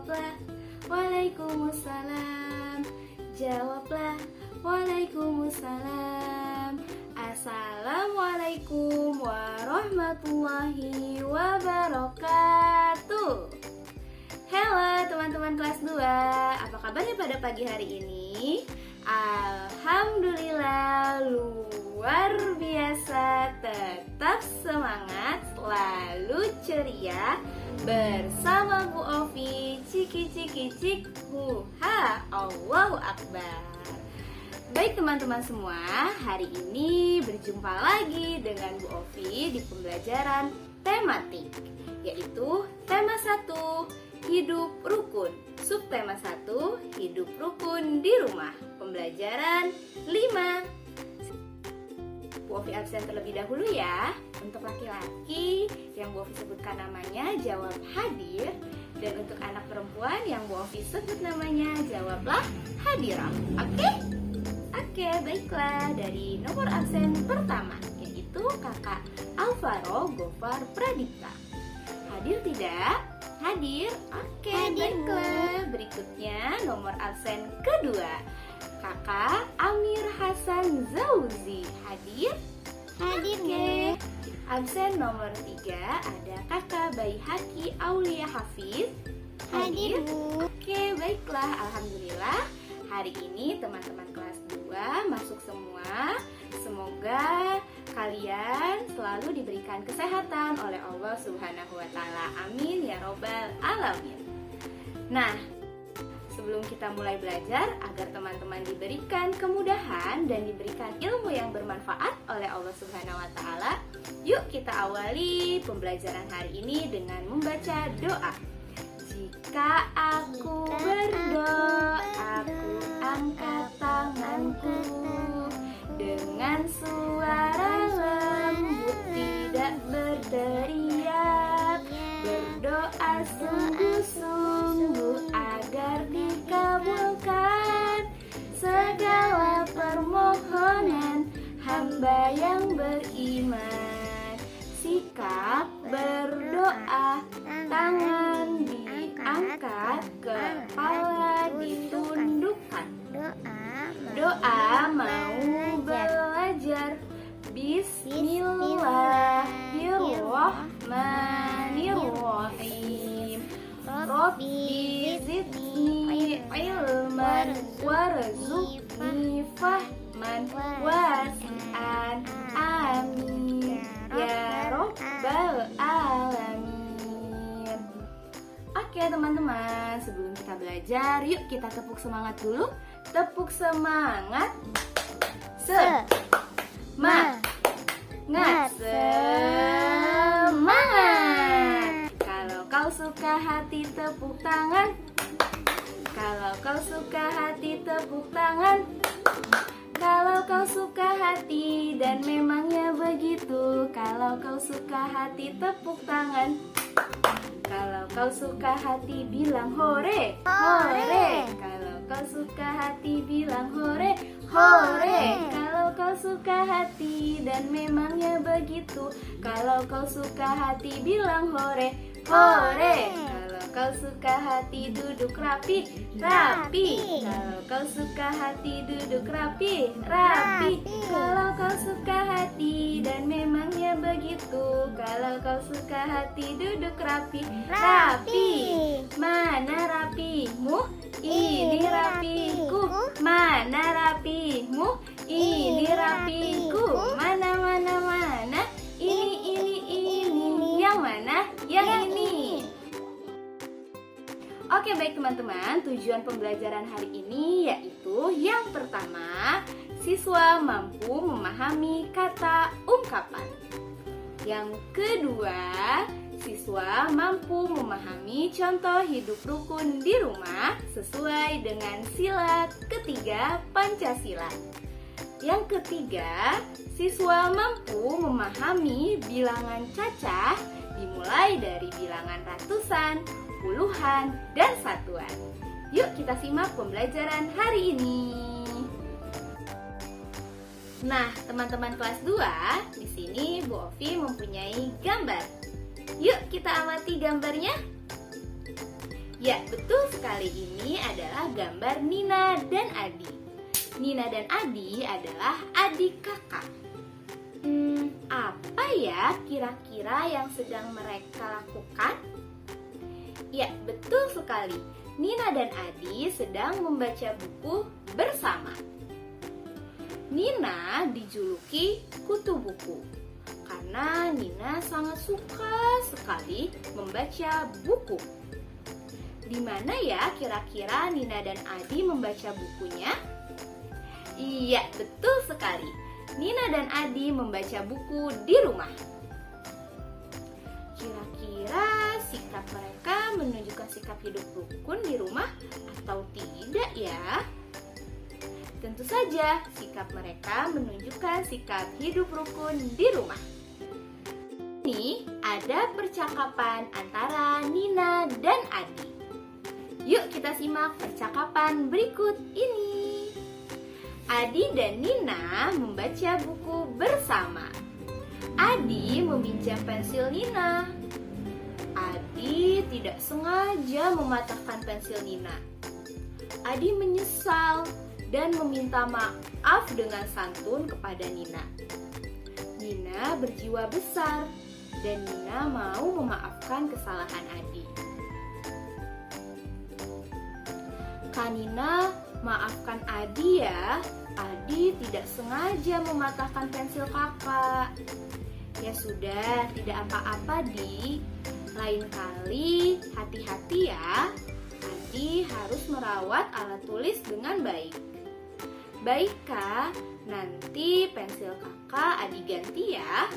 Jawablah, Waalaikumsalam. Jawablah, Waalaikumsalam. Assalamualaikum warahmatullahi wabarakatuh. Halo teman-teman kelas 2, apa kabarnya pada pagi hari ini? Alhamdulillah luar biasa, tetap semangat, selalu ceria bersama Bu Ovi. Ciki ciki cik, huha, Allahu Akbar. Baik teman-teman semua, hari ini berjumpa lagi dengan Bu Ovi di pembelajaran tematik, yaitu tema 1, hidup rukun. Subtema 1, hidup rukun di rumah. Pembelajaran 5. Bu Ovi absen terlebih dahulu ya. Untuk laki-laki yang Bu Ovi sebutkan namanya jawab hadir, dan untuk anak perempuan yang Bu Ovi sebut namanya jawablah hadirah. Oke, baiklah. Dari nomor absen pertama, yaitu Kakak Alvaro Gofar Pradipta. Hadir tidak? Hadir? Oke, baiklah. Berikutnya nomor absen kedua, Kakak Amir Hasan Zauzi. Hadir? Hadir. Oke. Absen nomor 3 ada Kakak Baihaki Aulia Hafiz. Hadir, Bu. Oke, baiklah. Alhamdulillah hari ini teman-teman kelas 2 masuk semua. Semoga kalian selalu diberikan kesehatan oleh Allah Subhanahu wa Ta'ala. Amin ya Robbal Alamin. Nah, sebelum kita mulai belajar, agar teman-teman diberikan kemudahan dan diberikan ilmu yang bermanfaat oleh Allah Subhanahu wa Ta'ala, yuk kita awali pembelajaran hari ini dengan membaca doa. Jika aku berdoa, aku angkat tanganku dengan suara lembut, tidak berteriak, berdoa sungguh-sungguh agar dikabulkan segala permohonan hamba yang beriman. Sikap berdoa, tangan diangkat, kepala ditundukkan. Doa mau belajar. Bismillahirrahmanirrahim. Rabbi zidni ilman warzuqni fahman wasi'an. Amin ya Rabbal Alamin. Oke teman-teman, sebelum kita belajar, yuk kita tepuk semangat dulu. Tepuk semangat. Semangat. Kalau kau suka hati tepuk tangan. Kalau kau suka hati tepuk tangan. Kalau kau suka hati dan memangnya begitu. Kalau kau suka hati tepuk tangan. Kalau kau suka hati bilang hore, hore. Kalau kau suka hati bilang hore, hore. Kalau kau suka hati dan memangnya begitu. Kalau kau suka hati bilang hore, hore. Kalau kau suka hati duduk rapi, rapi. Kalau kau suka hati duduk rapi, rapi. Kalau kau suka hati dan memangnya begitu. Kalau kau suka hati duduk rapi, rapi. Mana rapimu? Ini rapiku. Mana rapimu? Ini rapiku. Mana. Ini. Yang mana? Yang ini. Oke, baik teman-teman, tujuan pembelajaran hari ini yaitu yang pertama, siswa mampu memahami kata ungkapan. Yang kedua, siswa mampu memahami contoh hidup rukun di rumah sesuai dengan sila ketiga Pancasila. Yang ketiga, siswa mampu memahami bilangan cacah dimulai dari bilangan ratusan, puluhan, dan satuan. Yuk kita simak pembelajaran hari ini. Nah, teman-teman kelas 2, di sini Bu Ovi mempunyai gambar. Yuk kita amati gambarnya. Ya, betul sekali. Ini adalah gambar Nina dan Adi. Nina dan Adi adalah adik kakak. Apa ya kira-kira yang sedang mereka lakukan? Ya, betul sekali. Nina dan Adi sedang membaca buku bersama. Nina dijuluki kutu buku karena Nina sangat suka sekali membaca buku. Di mana ya kira-kira Nina dan Adi membaca bukunya? Iya, betul sekali. Nina dan Adi membaca buku di rumah. Kira-kira sikap mereka menunjukkan sikap hidup rukun di rumah atau tidak ya? Tentu saja sikap mereka menunjukkan sikap hidup rukun di rumah. Ini ada percakapan antara Nina dan Adi. Yuk kita simak percakapan berikut ini. Adi dan Nina membaca buku bersama. Adi meminjam pensil Nina. Adi tidak sengaja mematahkan pensil Nina. Adi menyesal dan meminta maaf dengan santun kepada Nina. Nina berjiwa besar dan Nina mau memaafkan kesalahan Adi. Kak Nina, maafkan Adi ya. Adi tidak sengaja mematahkan pensil kakak. Ya sudah, tidak apa-apa Di. Lain kali hati-hati ya. Adi harus merawat alat tulis dengan baik. Baik Kak, nanti pensil kakak Adi ganti ya.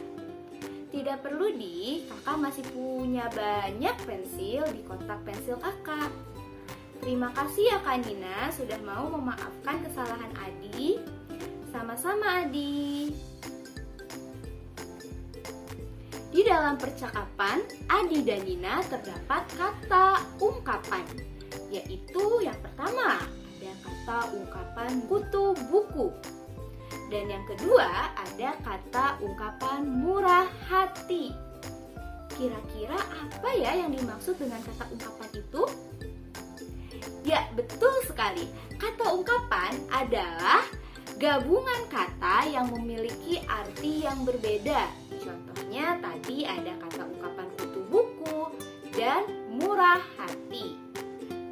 Tidak perlu Di, kakak masih punya banyak pensil di kotak pensil kakak. Terima kasih ya Kak Nina sudah mau memaafkan kesalahan Adi. Sama-sama Adi. Di dalam percakapan Adi dan Nina terdapat kata ungkapan, yaitu yang pertama ada kata ungkapan kutu buku. Dan yang kedua ada kata ungkapan murah hati. Kira-kira apa ya yang dimaksud dengan kata ungkapan itu? Ya, betul sekali. Kata ungkapan adalah gabungan kata yang memiliki arti yang berbeda. Contohnya tadi ada kata ungkapan kutu buku dan murah hati.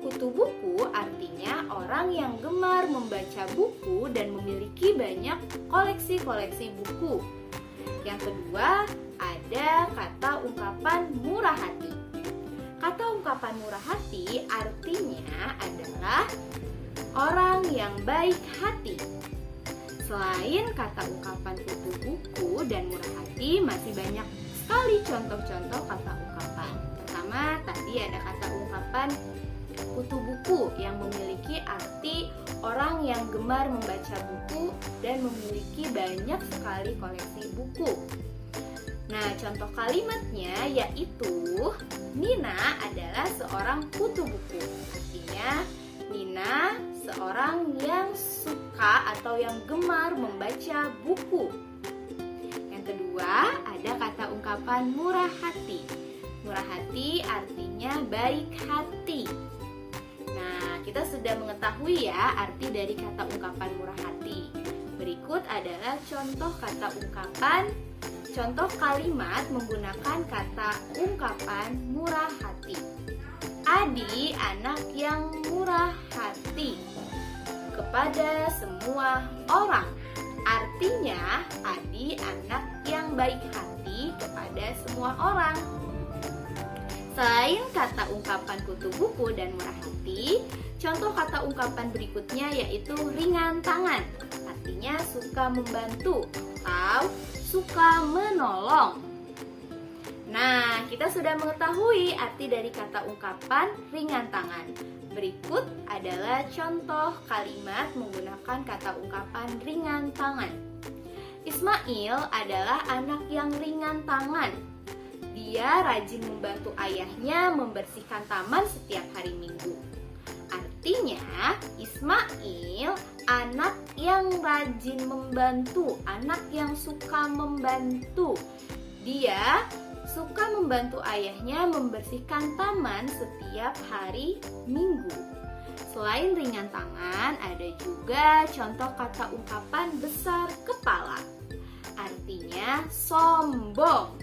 Kutu buku artinya orang yang gemar membaca buku dan memiliki banyak koleksi-koleksi buku. Yang kedua, ada kata ungkapan murah hati. Kata ungkapan murah hati artinya adalah orang yang baik hati. Selain kata ungkapan kutu buku dan murah hati, masih banyak sekali contoh-contoh kata ungkapan. Pertama, tadi ada kata ungkapan kutu buku yang memiliki arti orang yang gemar membaca buku dan memiliki banyak sekali koleksi buku. Nah, contoh kalimatnya yaitu Nina adalah seorang kutu buku. Artinya Nina seorang yang suka atau yang gemar membaca buku. Yang kedua, ada kata ungkapan murah hati. Murah hati artinya baik hati. Nah, kita sudah mengetahui ya arti dari kata ungkapan murah hati. Berikut adalah contoh kata ungkapan. Contoh kalimat menggunakan kata ungkapan murah hati. Adi anak yang murah hati kepada semua orang. Artinya Adi anak yang baik hati kepada semua orang. Selain kata ungkapan kutu buku dan murah hati, contoh kata ungkapan berikutnya yaitu ringan tangan. Artinya suka membantu atau suka menolong. Nah, kita sudah mengetahui arti dari kata ungkapan ringan tangan. Berikut adalah contoh kalimat menggunakan kata ungkapan ringan tangan. Ismail adalah anak yang ringan tangan. Dia rajin membantu ayahnya membersihkan taman setiap hari Minggu. Artinya, Ismail anak yang rajin membantu, anak yang suka membantu. Dia suka membantu ayahnya membersihkan taman setiap hari Minggu. Selain ringan tangan, ada juga contoh kata ungkapan besar kepala. Artinya sombong.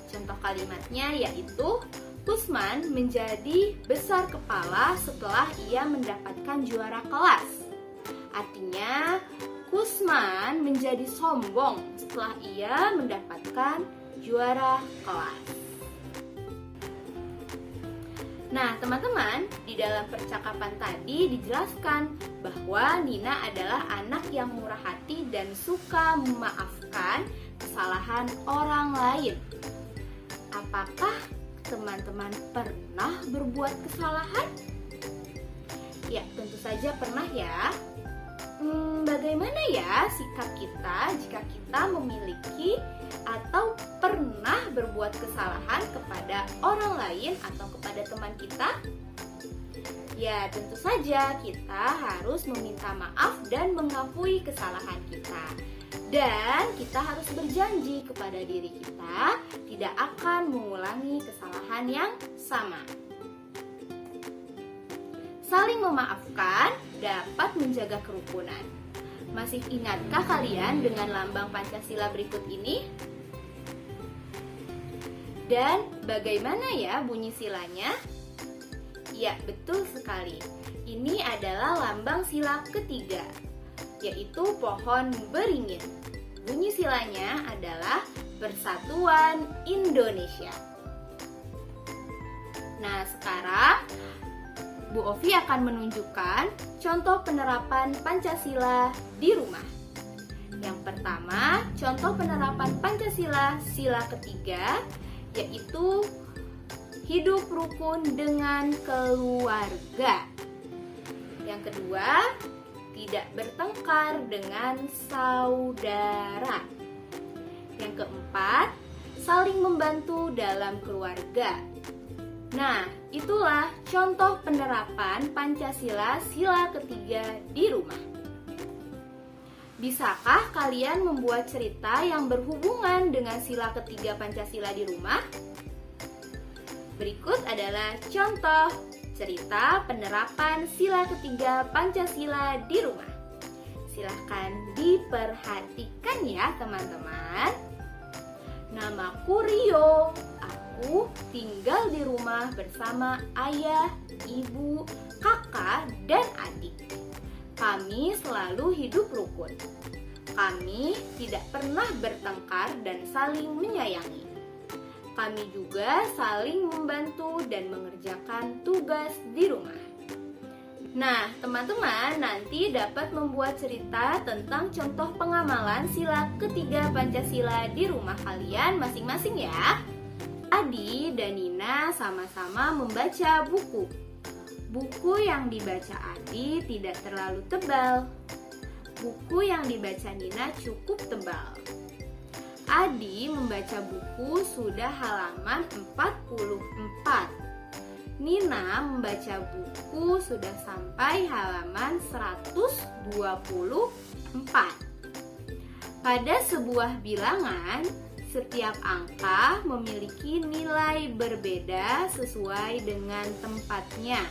Contoh kalimatnya yaitu Kusman menjadi besar kepala setelah ia mendapatkan juara kelas. Artinya Kusman menjadi sombong setelah ia mendapatkan juara kelas. Nah, teman-teman, di dalam percakapan tadi dijelaskan bahwa Nina adalah anak yang murah hati dan suka memaafkan kesalahan orang lain. Apakah teman-teman pernah berbuat kesalahan? Ya, tentu saja pernah ya. Bagaimana ya sikap kita jika kita memiliki atau pernah berbuat kesalahan kepada orang lain atau kepada teman kita? Ya, tentu saja kita harus meminta maaf dan mengakui kesalahan kita. Dan kita harus berjanji kepada diri kita tidak akan mengulangi kesalahan yang sama. Saling memaafkan dapat menjaga kerukunan. Masih ingatkah kalian dengan lambang Pancasila berikut ini? Dan bagaimana ya bunyi silanya? Ya, betul sekali. Ini adalah lambang sila ketiga, yaitu pohon beringin. Bunyi silanya adalah Persatuan Indonesia. Nah, sekarang Bu Ovi akan menunjukkan contoh penerapan Pancasila di rumah. Yang pertama, contoh penerapan Pancasila sila ketiga, yaitu hidup rukun dengan keluarga. Yang kedua, tidak bertengkar dengan saudara. Yang keempat, saling membantu dalam keluarga. Nah, itulah contoh penerapan Pancasila sila ketiga di rumah. Bisakah kalian membuat cerita yang berhubungan dengan sila ketiga Pancasila di rumah? Berikut adalah contoh cerita penerapan sila ketiga Pancasila di rumah. Silahkan diperhatikan ya teman-teman. Namaku Rio. Aku tinggal di rumah bersama ayah, ibu, kakak, dan adik. Kami selalu hidup rukun. Kami tidak pernah bertengkar dan saling menyayangi. Kami juga saling membantu dan mengerjakan tugas di rumah. Nah, teman-teman nanti dapat membuat cerita tentang contoh pengamalan sila ketiga Pancasila di rumah kalian masing-masing ya. Adi dan Nina sama-sama membaca buku. Buku yang dibaca Adi tidak terlalu tebal. Buku yang dibaca Nina cukup tebal. Adi membaca buku sudah halaman 44. Nina membaca buku sudah sampai halaman 124. Pada sebuah bilangan, setiap angka memiliki nilai berbeda sesuai dengan tempatnya.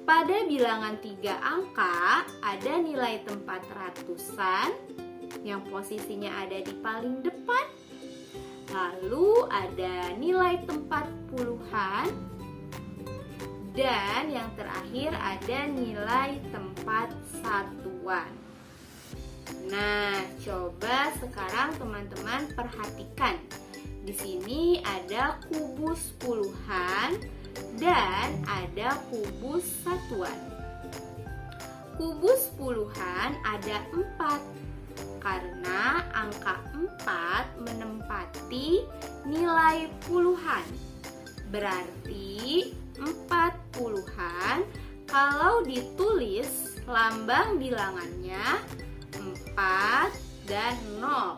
Pada bilangan 3 angka ada nilai tempat ratusan yang posisinya ada di paling depan. Lalu ada nilai tempat puluhan dan yang terakhir ada nilai tempat satuan. Nah, coba sekarang teman-teman perhatikan. Di sini ada kubus puluhan dan ada kubus satuan. Kubus puluhan ada 4 karena angka 4 menempati nilai puluhan. Berarti 4 puluhan kalau ditulis lambang bilangannya 4 dan 0.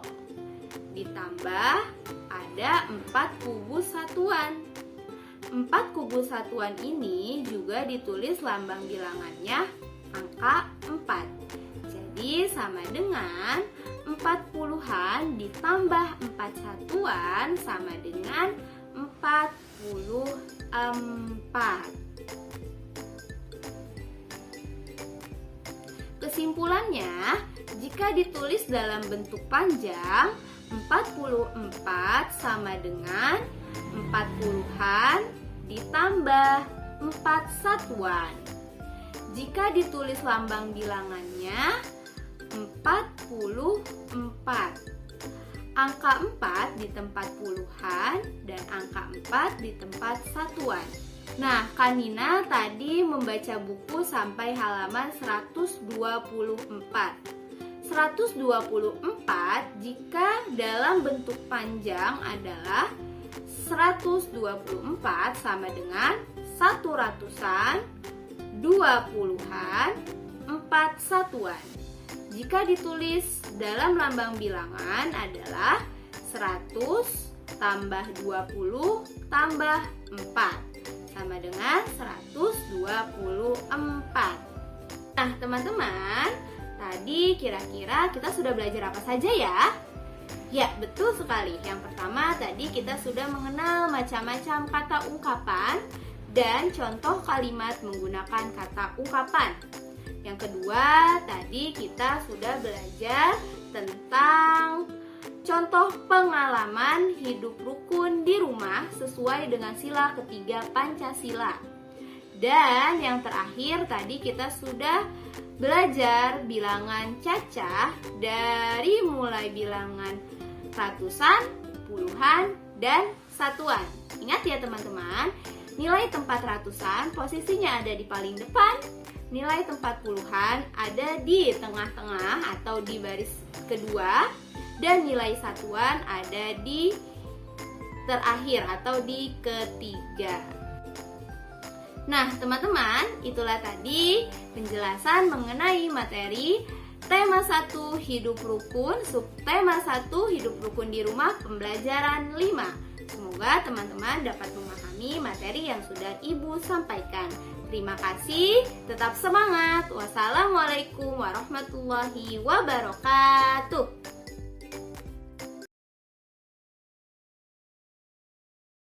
Ditambah ada 4 kubus satuan. 4 kubus satuan ini juga ditulis lambang bilangannya angka 4. Jadi sama dengan 40-an ditambah 4 satuan sama dengan 44. Kesimpulannya, jika ditulis dalam bentuk panjang, 44 sama dengan 40-an ditambah 4 satuan. Jika ditulis lambang bilangannya, 44. Angka 4 di tempat puluhan dan angka 4 di tempat satuan. Nah, Kanina tadi membaca buku sampai halaman 124. 124 jika dalam bentuk panjang adalah 124 sama dengan 1 ratusan, 20-an, 4 satuan. Jika ditulis dalam lambang bilangan adalah 100 tambah 20 tambah 4 sama dengan 124. Nah, teman-teman, tadi kira-kira kita sudah belajar apa saja ya? Ya, betul sekali. Yang pertama tadi kita sudah mengenal macam-macam kata ungkapan dan contoh kalimat menggunakan kata ungkapan. Yang kedua, tadi kita sudah belajar tentang contoh pengalaman hidup rukun di rumah sesuai dengan sila ketiga Pancasila. Dan yang terakhir tadi kita sudah belajar bilangan cacah dari mulai bilangan ratusan, puluhan, dan satuan. Ingat ya teman-teman, nilai tempat ratusan posisinya ada di paling depan, nilai tempat puluhan ada di tengah-tengah atau di baris kedua, dan nilai satuan ada di terakhir atau di ketiga. Nah, teman-teman, itulah tadi penjelasan mengenai materi tema 1 hidup rukun, subtema 1 hidup rukun di rumah pembelajaran 5. Semoga teman-teman dapat memahami materi yang sudah Ibu sampaikan. Terima kasih, tetap semangat. Wassalamualaikum warahmatullahi wabarakatuh.